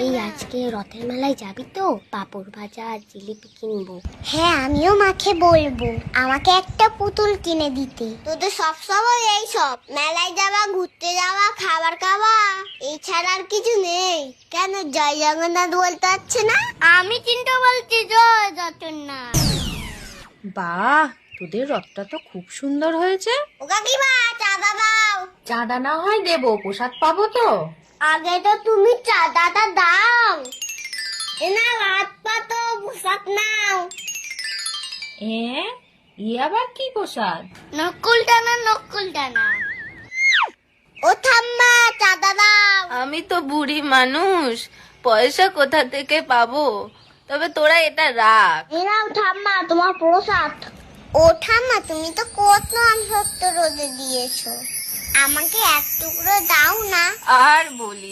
এই আজকে রথের মেলায় যাবি তো? পাঁপড় ভাজা আর জিলিপি কিনবো। হ্যাঁ, আমিও মাকে বলবো আমাকে একটা পুতুল কিনে দিতে। তোদের সবসময় এই সব মেলায় যাওয়া, ঘুরতে যাওয়া, খাবার খাওয়া, এই ছাড়া আর কিছু নেই। কেন জয় জগন্নাথ বলতে হচ্ছে না? আমি কিন্তু বলছি জয় জগন্নাথ। বাহ, তোদের রথটা তো খুব সুন্দর হয়েছে। ও কাকিমা, চাঁদা দাও। চাঁদা না হয় দেবো, প্রসাদ পাবো তো। আগে তো তুমি চাঁদাটা দাও। না রাত পাতো পোশাক নাও। আবার কি প্রসাদ? নকুল টানা। ও ঠাম্মা, চাঁদা দাও। আমি তো বুড়ি মানুষ, পয়সা কোথা থেকে পাবো? তবে তোরা এটা রাখ। এনাও ঠাম্মা তোমার প্রসাদ। ও ঠাম্মা, তুমি তো কত আমসত্ব রোদে দিয়েছো, আমাকে এক টুকরো দাও না। আর বলি